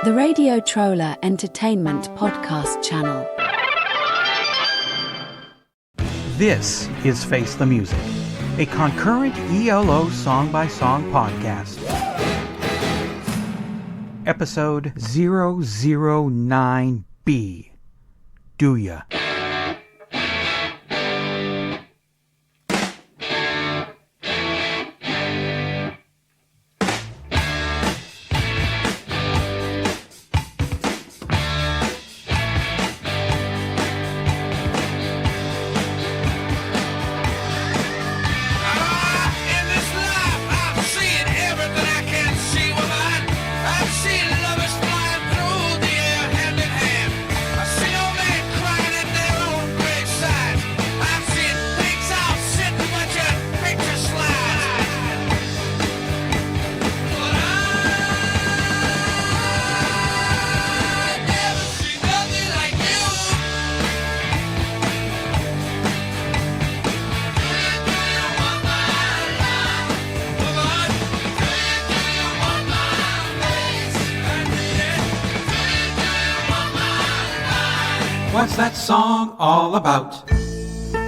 the Radio Troller Entertainment Podcast Channel. This is Face the Music, a concurrent E.L.O. song-by-song podcast. Episode 009B. Do Ya? What's that song all about?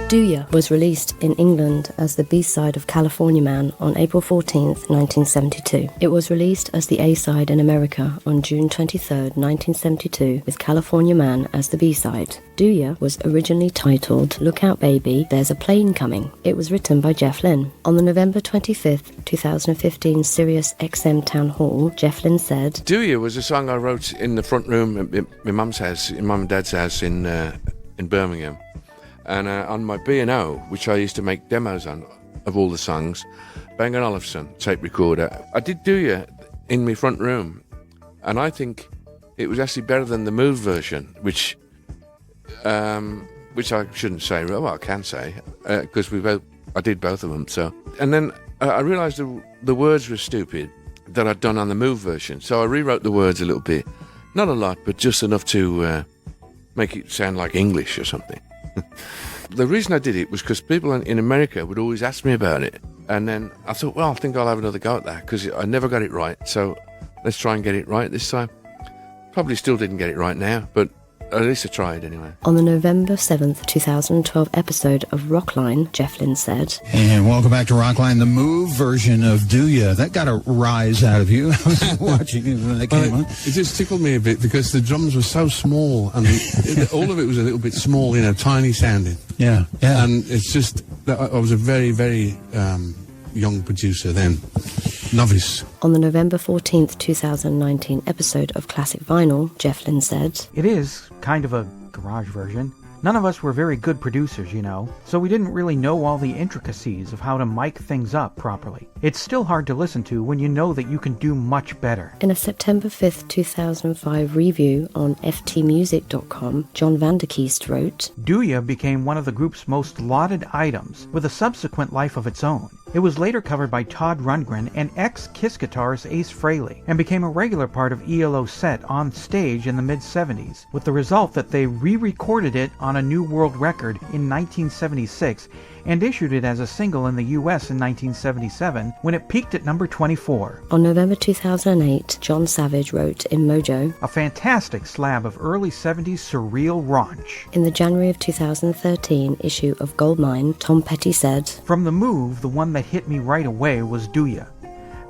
Do Ya was released in England as the B-side of California Man on April 14th, 1972. It was released as the A-side in America on June 23rd, 1972, with California Man as the B-side. Do Ya was originally titled Look Out Baby, There's a Plane Coming. It was written by Jeff Lynne. On the November 25th, 2015 Sirius XM Town Hall, Jeff Lynne said, Do Ya was a song I wrote in the front room at my mum's house, in mum and dad's house in Birmingham. And on my B&O, which I used to make demos on, of all the songs, Bang & Olufsen tape recorder, I did Do Ya in my front room. And I think it was actually better than the Move version, which I shouldn't say, well, I can say, because I did both of them. So, and then I realised the words were stupid that I'd done on the Move version. So I rewrote the words a little bit. Not a lot, but just enough to make it sound like English or something. The reason I did it was because people in America would always ask me about it. And then I thought, well, I think I'll have another go at that because I never got it right. So let's try and get it right this time. Probably still didn't get it right now, but at least I tried anyway. On the November 7th, 2012 episode of Rockline, Jeff Lynne said, And welcome back to Rockline, the Move version of Do Ya. That got a rise out of you. I was watching it when it came on. It just tickled me a bit because the drums were so small and all of it was a little bit small, tiny sounding. Yeah. And it's just, I was a very, very young producer then. Novice. On the November 14th, 2019 episode of Classic Vinyl, Jeff Lynne said, It is kind of a garage version. None of us were very good producers, so we didn't really know all the intricacies of how to mic things up properly. It's still hard to listen to when you know that you can do much better. In a September 5th, 2005 review on ftmusic.com, John Vanderkeest wrote, Do Ya became one of the group's most lauded items, with a subsequent life of its own. It was later covered by Todd Rundgren and ex-Kiss guitarist Ace Frehley, and became a regular part of E.L.O.'s set on stage in the mid-70s, with the result that they re-recorded it on a New World record in 1976 and issued it as a single in the US in 1977 when it peaked at number 24. On November 2008, John Savage wrote in Mojo, A fantastic slab of early 70s surreal raunch. In the January of 2013 issue of Goldmine, Tom Petty said, From the Move, the one that hit me right away was Do Ya.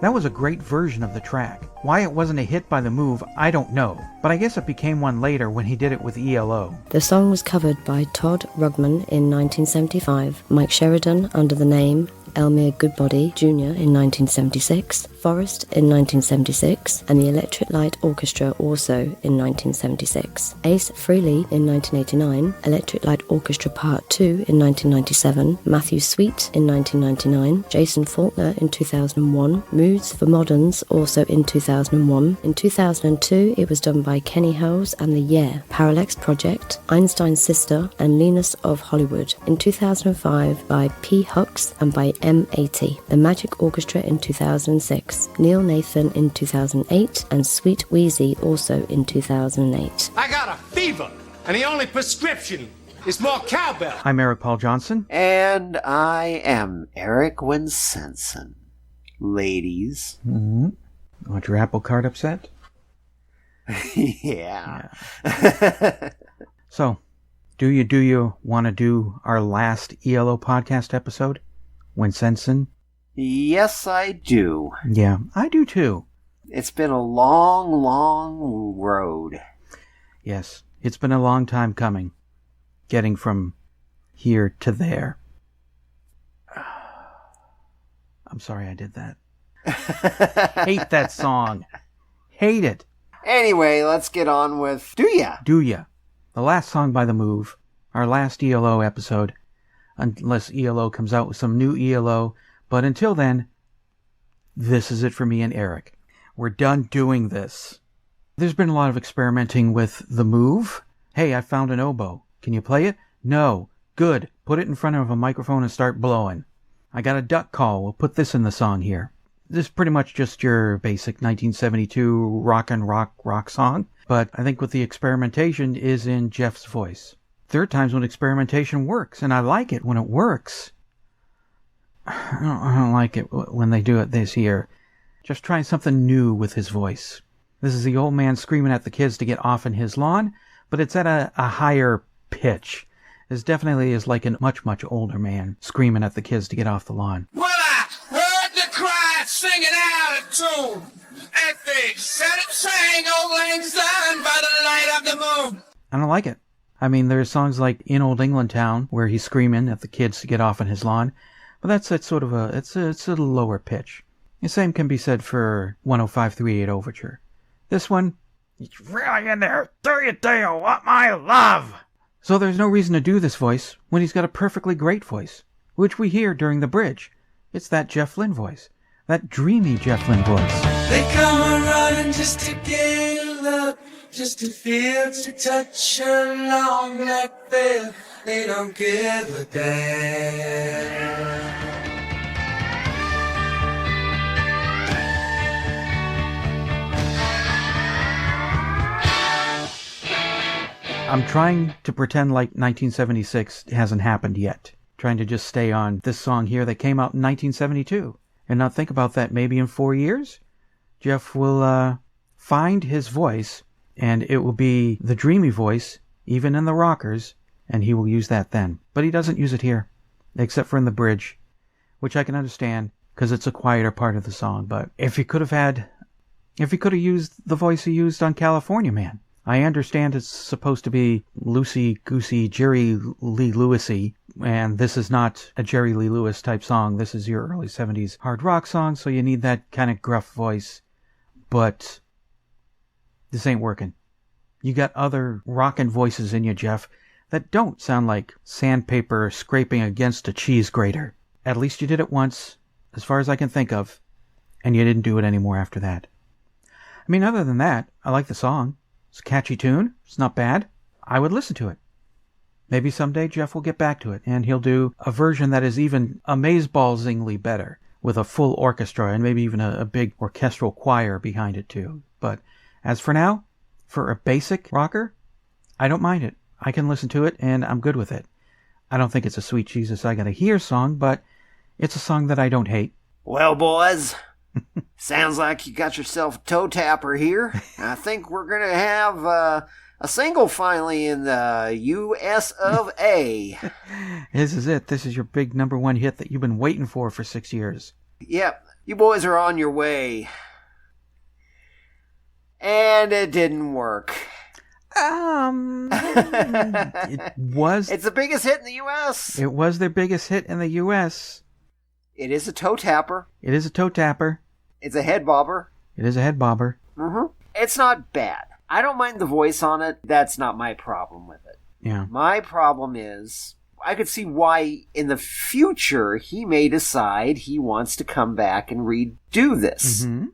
That was a great version of the track. Why it wasn't a hit by The Move, I don't know, but I guess it became one later when he did it with E.L.O. The song was covered by Todd Rundgren in 1975, Mike Sheridan under the name Elmer Goodbody Jr. in 1976, Forrest in 1976, and the Electric Light Orchestra also in 1976. Ace Frehley in 1989, Electric Light Orchestra Part 2 in 1997, Matthew Sweet in 1999, Jason Faulkner in 2001, Moods for Moderns also in 2001. In 2002, it was done by Kenny Howes and the Yeah, Parallax Project, Einstein's Sister, and Linus of Hollywood. In 2005, by P. Hux and by M80, The Magic Orchestra in 2006, Neil Nathan in 2008, and Sweet Wheezy also in 2008. I got a fever, and the only prescription is more cowbell. I'm Eric Paul Johnson. And I am Eric Wincentsen. Ladies. Want your apple cart upset? Yeah. So, do you want to do our last E.L.O. podcast episode? Wincentsen? Yes, I do. Yeah, I do too. It's been a long, long road. Yes, it's been a long time coming. Getting from here to there. I'm sorry I did that. Hate that song. Hate it. Anyway, let's get on with Do Ya? Do Ya? The last song by The Move. Our last E.L.O. episode. Unless E.L.O. comes out with some new E.L.O. But until then, this is it for me and Eric. We're done doing this. There's been a lot of experimenting with The Move. Hey, I found an oboe. Can you play it? No. Good. Put it in front of a microphone and start blowing. I got a duck call. We'll put this in the song here. This is pretty much just your basic 1972 rock song. But I think with the experimentation is in Jeff's voice. There are times when experimentation works, and I like it when it works. I don't like it when they do it this year. Just trying something new with his voice. This is the old man screaming at the kids to get off in his lawn, but it's at a higher pitch. This definitely is like a much, much older man screaming at the kids to get off the lawn. Well, I heard the crowd singing out of tune, and they said it sang Old Lang Syne by the light of the moon. I don't like it. I mean, there's songs like In Old England Town where he's screaming at the kids to get off in his lawn, but that's sort of it's a lower pitch. The same can be said for 105.38 Overture. This one, it's really in there. Do you want my love? So there's no reason to do this voice when he's got a perfectly great voice, which we hear during the bridge. It's that Jeff Lynne voice, that dreamy Jeff Lynne voice. They come running just to get love, just to feel, to touch along like this. They don't give a damn. I'm trying to pretend like 1976 hasn't happened yet. Trying to just stay on this song here that came out in 1972. And not think about that maybe in 4 years. Jeff will find his voice, and it will be the dreamy voice, even in the rockers, and he will use that then. But he doesn't use it here, except for in the bridge, which I can understand, because it's a quieter part of the song. But if he could have used the voice he used on California Man. I understand it's supposed to be loosey-goosey, Jerry Lee Lewis-y, and this is not a Jerry Lee Lewis type song. This is your early 70s hard rock song, so you need that kind of gruff voice. But this ain't working. You got other rockin' voices in you, Jeff, that don't sound like sandpaper scraping against a cheese grater. At least you did it once, as far as I can think of, and you didn't do it anymore after that. I mean, other than that, I like the song. It's a catchy tune. It's not bad. I would listen to it. Maybe someday Jeff will get back to it, and he'll do a version that is even amazeballsingly better, with a full orchestra and maybe even a big orchestral choir behind it too. But as for now, for a basic rocker, I don't mind it. I can listen to it, and I'm good with it. I don't think it's a Sweet Jesus I Gotta Hear song, but it's a song that I don't hate. Well, boys, sounds like you got yourself a toe tapper here. I think we're going to have a single finally in the US of A. This is it. This is your big #1 hit that you've been waiting for 6 years. Yep, you boys are on your way. And it didn't work. It was... It's the biggest hit in the US. It was their biggest hit in the US. It is a toe tapper. It is a toe tapper. It's a head bobber. It is a head bobber. Mm-hmm. It's not bad. I don't mind the voice on it. That's not my problem with it. Yeah. My problem is, I could see why in the future he may decide he wants to come back and redo this. Mm-hmm.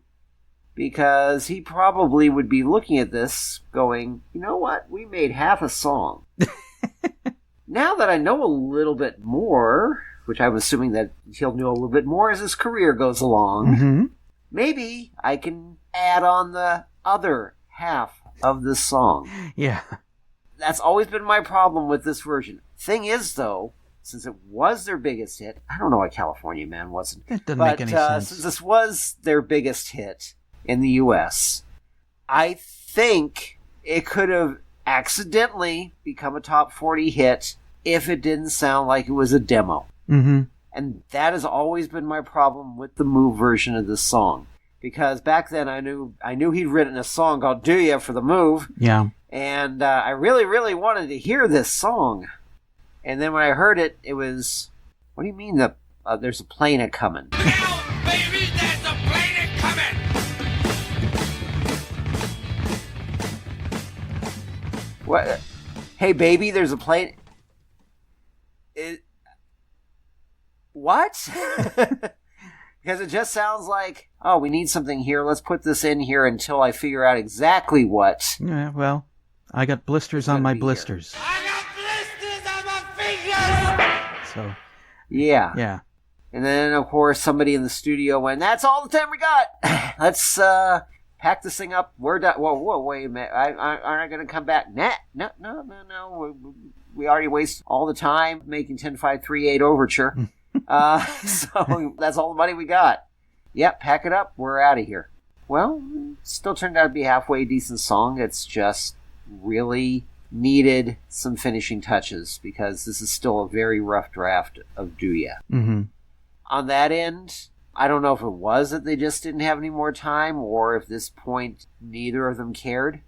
Because he probably would be looking at this going, you know what? We made half a song. Now that I know a little bit more, which I'm assuming that he'll know a little bit more as his career goes along, mm-hmm. maybe I can add on the other half of this song. Yeah. That's always been my problem with this version. Thing is, though, since it was their biggest hit, I don't know why California Man wasn't. It doesn't make any sense. Since this was their biggest hit in the U.S., I think it could have accidentally become a top 40 hit if it didn't sound like it was a demo. Mm-hmm. And that has always been my problem with the Move version of this song. Because back then I knew he'd written a song called Do Ya for the Move. Yeah. And I really, really wanted to hear this song. And then when I heard it, it was, what do you mean there's a plane a-coming? Now, baby, there's a plane a-coming! What? Hey, baby, there's a plane... What? Because it just sounds like, oh, we need something here. Let's put this in here until I figure out exactly what. Yeah, well, I got blisters on my blisters. I got blisters on my fingers! So, yeah. Yeah. And then, of course, somebody in the studio went, that's all the time we got. Let's pack this thing up. We're done. Whoa, wait a minute. Aren't I going to come back? No. We already wasted all the time making 10-5-3-8 Overture. So that's all the money we got. Yep, pack it up. We're out of here. Well, still turned out to be a halfway decent song. It's just really needed some finishing touches because this is still a very rough draft of Do Ya. Mm-hmm. On that end, I don't know if it was that they just didn't have any more time or if at this point neither of them cared.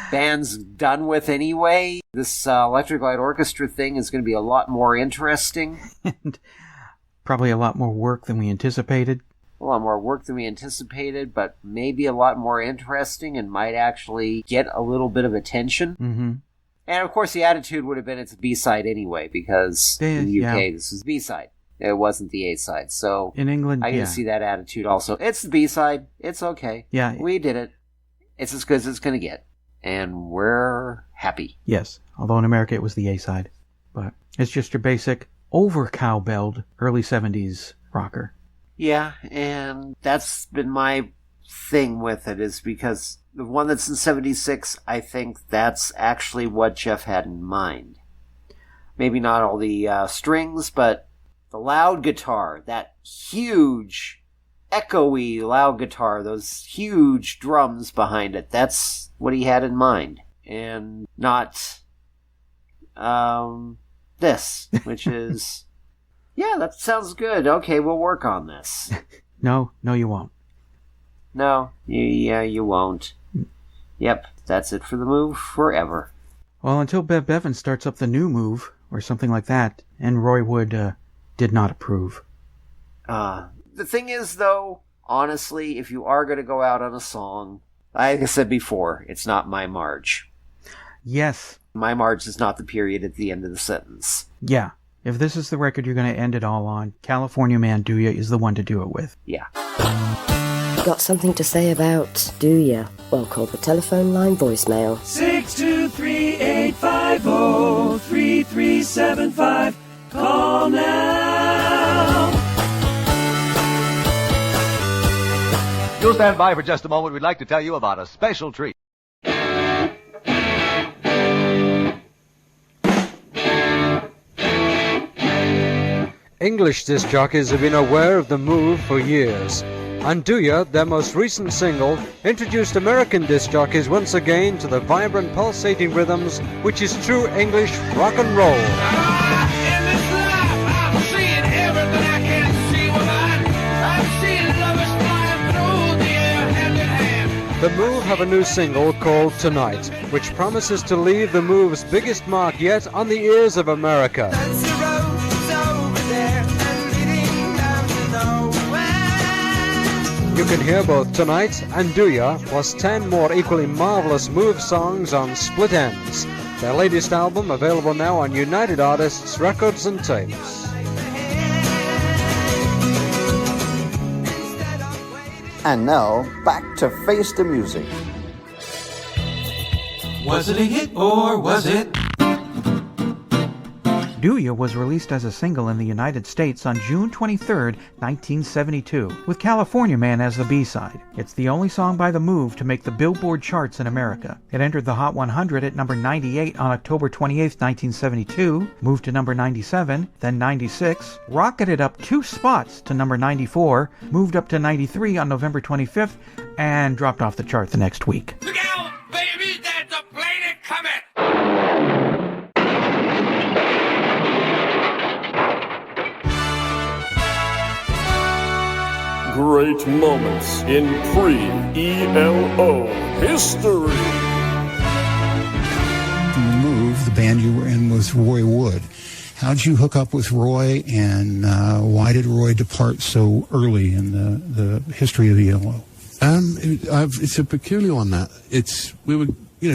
Band's done with anyway. This Electric Light Orchestra thing is going to be a lot more interesting. And probably a lot more work than we anticipated. A lot more work than we anticipated, but maybe a lot more interesting and might actually get a little bit of attention. Mm-hmm. And of course the attitude would have been it's a B-side anyway, because in the UK this was B-side. It wasn't the A-side. So in England, I can see that attitude also. It's the B-side. It's okay. Yeah. We did it. It's as good as it's going to get. And we're happy. Yes, although in America it was the A-side. But it's just your basic over-cowbelled early 70s rocker. Yeah, and that's been my thing with it, is because the one that's in 76, I think that's actually what Jeff had in mind. Maybe not all the strings, but the loud guitar, that huge, echoey loud guitar, those huge drums behind it, that's what he had in mind. And not this, which is, yeah, that sounds good. Okay, we'll work on this. No, you won't. No, you won't. Yep, that's it for the Move forever. Well, until Bev Bevan starts up the new Move, or something like that, and Roy Wood did not approve. The thing is, though, honestly, if you are going to go out on a song, like I said before, it's not My Marge. Yes. My Marge is not the period at the end of the sentence. Yeah. If this is the record you're going to end it all on, California Man Do Ya is the one to do it with. Yeah. Got something to say about Do Ya? Well, call the telephone line voicemail. 623-850-3375. Call now. You'll stand by for just a moment. We'd like to tell you about a special treat. English disc jockeys have been aware of the Move for years, and Do Ya, their most recent single, introduced American disc jockeys once again to the vibrant, pulsating rhythms which is true English rock and roll. In this life, I'm seeing everything I can see with I'm seeing lovers flying through the air hand in hand. The Move have a new single called Tonight, which promises to leave the Move's biggest mark yet on the ears of America. You can hear both Tonight and Do Ya, plus 10 more equally marvelous Move songs on Split Ends. Their latest album available now on United Artists Records and Tapes. And now, back to Face the Music. Was it a hit or was it? Do Ya was released as a single in the United States on June 23, 1972, with California Man as the B-side. It's the only song by The Move to make the Billboard charts in America. It entered the Hot 100 at number 98 on October 28, 1972, moved to number 97, then 96, rocketed up 2 spots to number 94, moved up to 93 on November 25th, and dropped off the chart the next week. Look out, baby, there's a plane coming! Great moments in pre-E.L.O. history. The Move, the band you were in with Roy Wood. How'd you hook up with Roy, and why did Roy depart so early in the history of E.L.O.? It's a peculiar one, that. We were,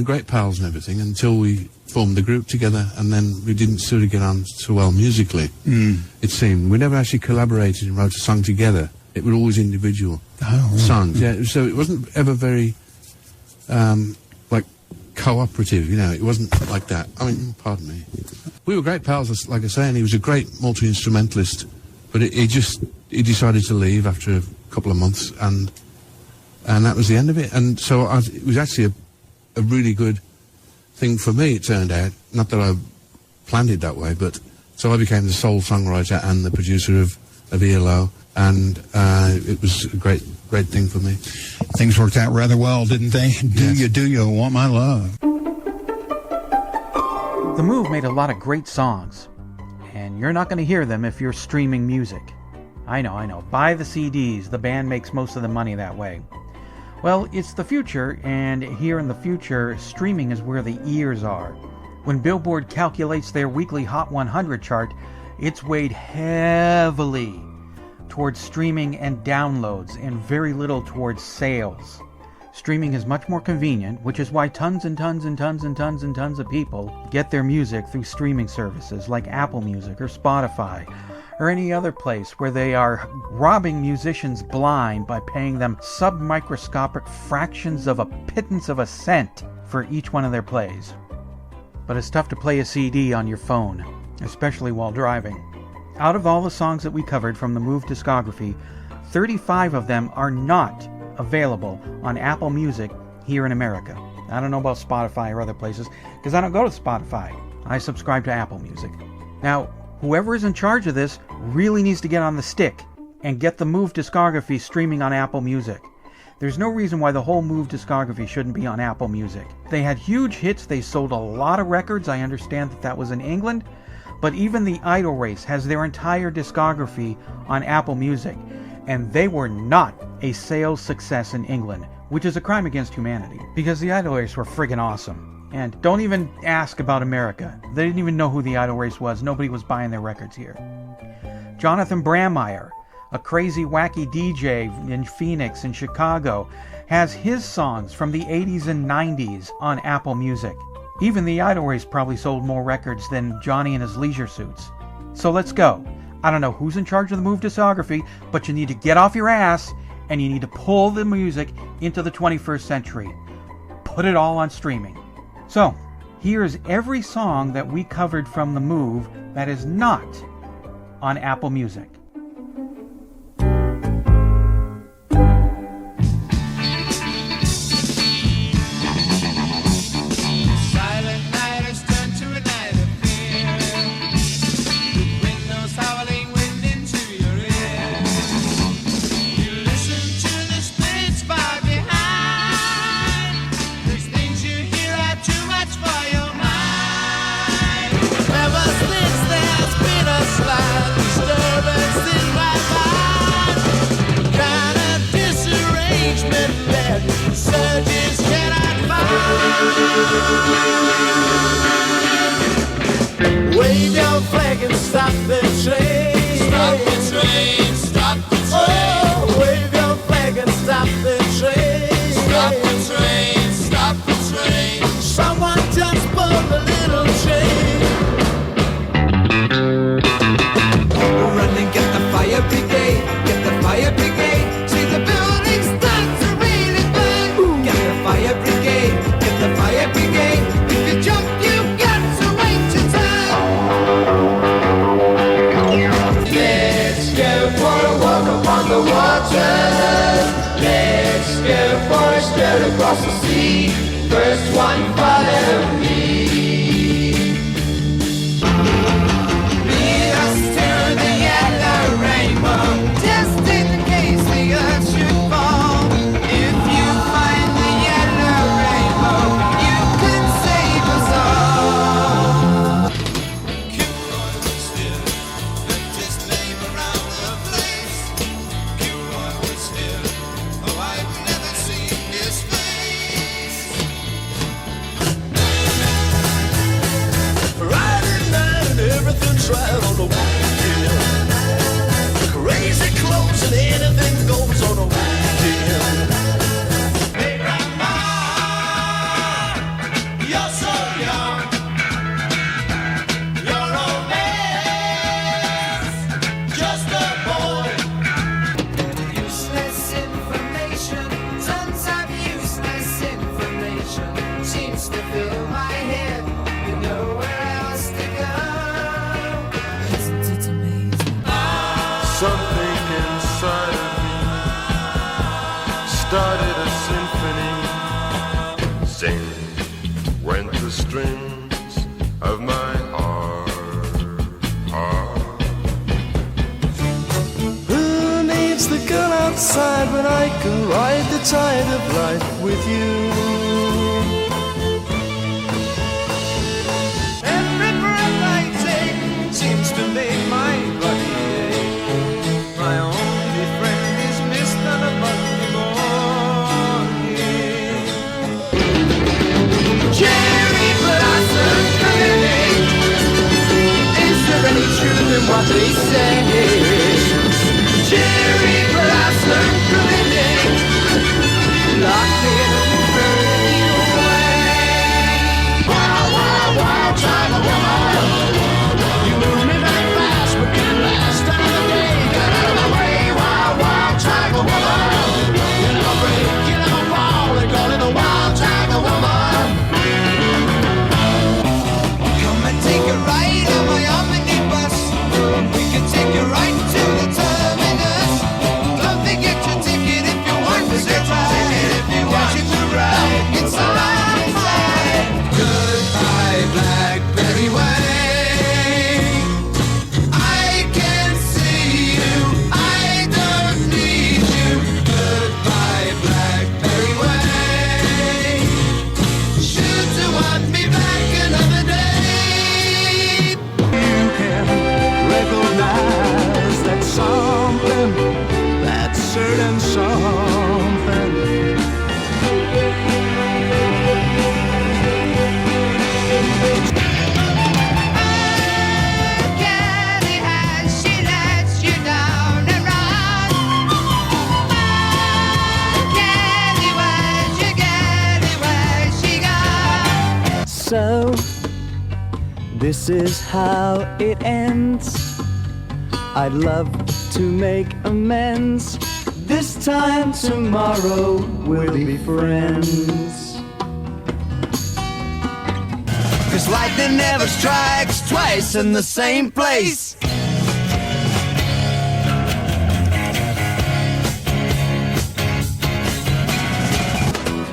great pals and everything until we formed the group together, and then we didn't sort of get on so well musically, it seemed. We never actually collaborated and wrote a song together. It was always individual songs. Yeah, so it wasn't ever very, cooperative, It wasn't like that. I mean, pardon me. We were great pals, like I say, and he was a great multi-instrumentalist, but he decided to leave after a couple of months, and that was the end of it. And so it was actually a really good thing for me, it turned out. Not that I planned it that way, but so I became the sole songwriter and the producer of E.L.O., and it was a great thing for me. Things worked out rather well, didn't they? Yes. Do you want my love? The Move made a lot of great songs, and you're not going to hear them if you're streaming music. I know. Buy the CDs. The band makes most of the money that way. Well, it's the future, and here in the future, streaming is where the ears are. When Billboard calculates their weekly Hot 100 chart, it's weighed heavily towards streaming and downloads, and very little towards sales. Streaming is much more convenient, which is why tons and tons and tons and tons and tons of people get their music through streaming services like Apple Music or Spotify, or any other place where they are robbing musicians blind by paying them sub-microscopic fractions of a pittance of a cent for each one of their plays. But it's tough to play a CD on your phone, especially while driving. Out of all the songs that we covered from the Move discography, 35 of them are not available on Apple Music here in America. I don't know about Spotify or other places, because I don't go to Spotify. I subscribe to Apple Music. Now, whoever is in charge of this really needs to get on the stick and get the Move discography streaming on Apple Music. There's no reason why the whole Move discography shouldn't be on Apple Music. They had huge hits, they sold a lot of records. I understand that was in England, but even the Idol Race has their entire discography on Apple Music, and they were not a sales success in England, which is a crime against humanity, because the Idol Race were friggin' awesome. And don't even ask about America. They didn't even know who the Idol Race was. Nobody was buying their records here. Jonathan Brandmeier, a crazy wacky DJ in Phoenix and Chicago, has his songs from the 80s and 90s on Apple Music. Even the Idol Race probably sold more records than Johnny and his Leisure Suits. So let's go. I don't know who's in charge of the Move discography, but you need to get off your ass and you need to pull the music into the 21st century. Put it all on streaming. So, here's every song that we covered from the Move that is not on Apple Music. Wave your flag and stop the train. Stop the train, stop the train. Oh, wave your flag and stop the train. Stop the train, stop the train. Someone just pull the little train. Run and get the fire brigade, get the fire brigade. See the building starts to really burn. Get the fire brigade, get the fire brigade. If you jump, you got to wait your turn. across the sea. First one follow me. Lead us to the yellow rainbow, just in case the earth should fall. If you find the yellow rainbow, you can save us all. Kilroy was here, left his name around the place. Kilroy was here, oh, I've never seen his face. Friday night and everything's right on the weekend. Crazy clothes and anything goes on a weekend. Hey, Grandma, you're so young. You're a mess, just a boy. Useless information, tons of useless information seems to fill my head. You know where else to go. Isn't it amazing? Something inside of me started a symphony. Sing went the strings of my heart. Who needs the girl outside when I can ride the tide of life with you? Every breath I take seems to make my body ache. My only friend is Mr. Bunny-Morning. Cherry blossom coming. Is there any truth in what they say? Cherry blossom coming. Lock me in and burn me away. Wow, wow, wow, China woman. You move me very fast, but you last out of the day. Get out of my way, wow, wow, China woman. You never break, you never fall. They call it a wild China woman. Come and take a ride on my omnibus. We can take you right to the terminus. Don't forget your ticket if you want to sit right. If you want you to ride, it's alright. Goodbye, Blackberry Way. I can see you. I don't need you. Goodbye, Blackberry Way. Should you want me back another day? You can recognize that something, that certain something. Kelly has, she lets you down and run. Kelly, where's she gone? So, this is how it ends. I'd love to make amends. This time tomorrow we'll be friends. 'Cause lightning never strikes twice in the same place.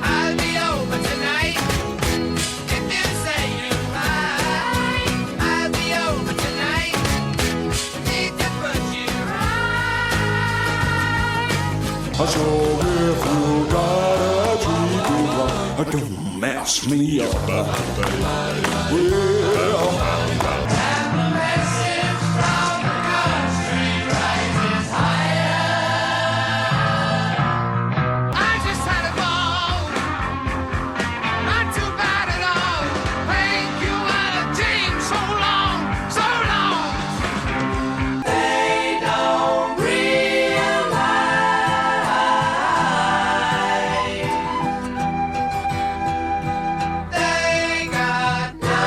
I'll be over tonight if you say you're right. I'll be over tonight. Need to put you right. So if you gotta treat me wrong, don't mess me up, baby. Well, And the message from the country rises higher. I just had a ball, not too bad at all. Thank you, our team, so long, so long. They don't realize they got no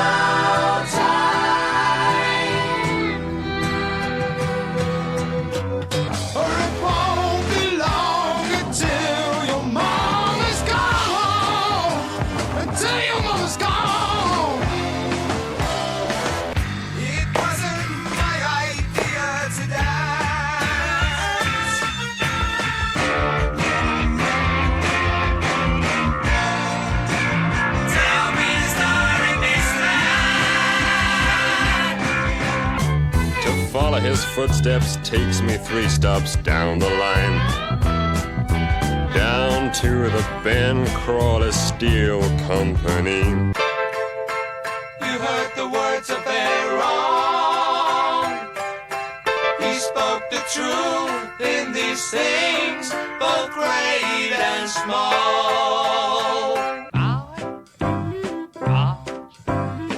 his footsteps takes me 3 stops down the line. Down to the Ben Crawler Steel Company. You heard the words of Aaron. He spoke the truth in these things, both great and small.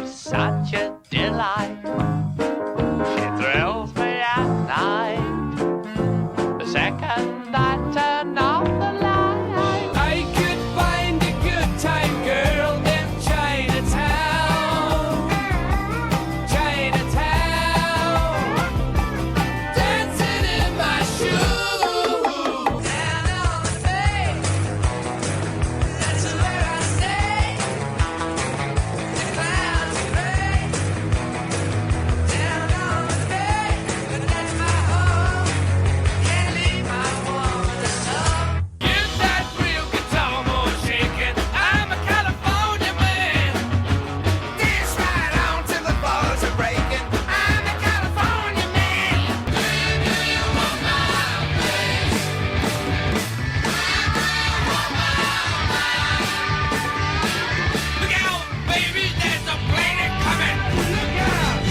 Such a delight. She thrills me at night. The second I turn off the light, I could find a good time girl in Chinatown. Chinatown. Dancing in my shoes. Down on the bay. That's where I stay. The clouds are gray. Down on the bay. But that's my home. Can't leave my woman alone. Get that real guitar more shaking. I'm a California man. Dance right on till the bars are breaking. I'm a California man. Do you want my place? Look out, baby, there's a plane coming. Look out.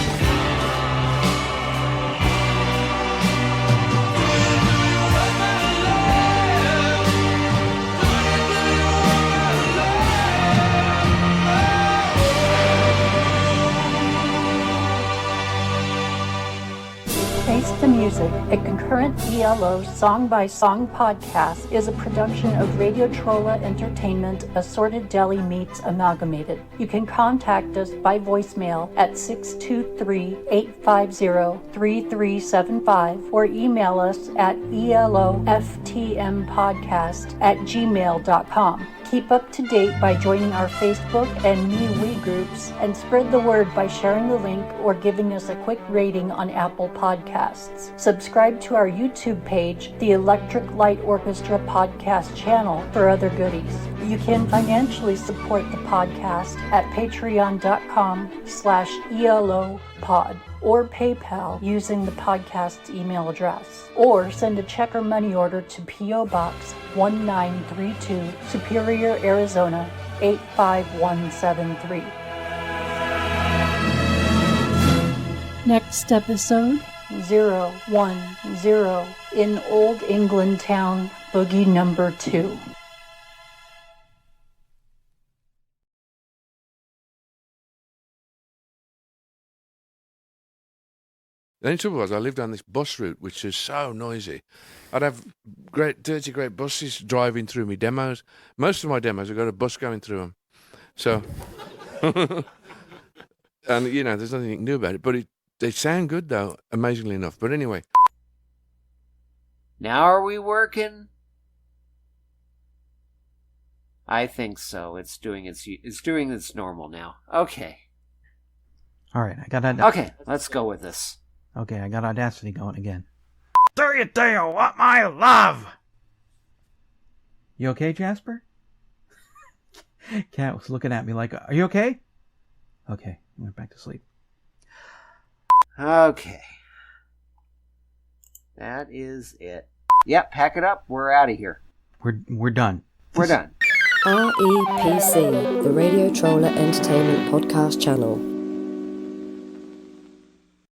Face the Music, a concurrent E.L.O. song-by-song podcast, is a production of Radio Trolla Entertainment, Assorted Deli Meats Amalgamated. You can contact us by voicemail at 623-850-3375 or email us at eloftmpodcast@gmail.com. Keep up to date by joining our Facebook and MeWe groups, and spread the word by sharing the link or giving us a quick rating on Apple Podcasts. Subscribe to our YouTube page, the Electric Light Orchestra podcast channel, for other goodies. You can financially support the podcast at patreon.com/ELOpod or PayPal using the podcast's email address, or send a check or money order to P.O. Box 1932, Superior, Arizona 85173. Next episode, 010 in Old England Town, Boogie number 2. The only trouble was I lived on this bus route, which is so noisy. I'd have great buses driving through me demos. Most of my demos, I've got a bus going through them. So, and, you know, there's nothing you can do about it. But they sound good, though, amazingly enough. But anyway. Now are we working? I think so. It's doing its normal now. Okay. All right, I got that. Okay, let's go with this. Okay, I got Audacity going again. Do you want my love? You okay, Jasper? Cat was looking at me like, are you okay? Okay, I went back to sleep. Okay. That is it. Yep, pack it up. We're out of here. We're done. We're done. REPC, the Radio Trolla Entertainment podcast channel.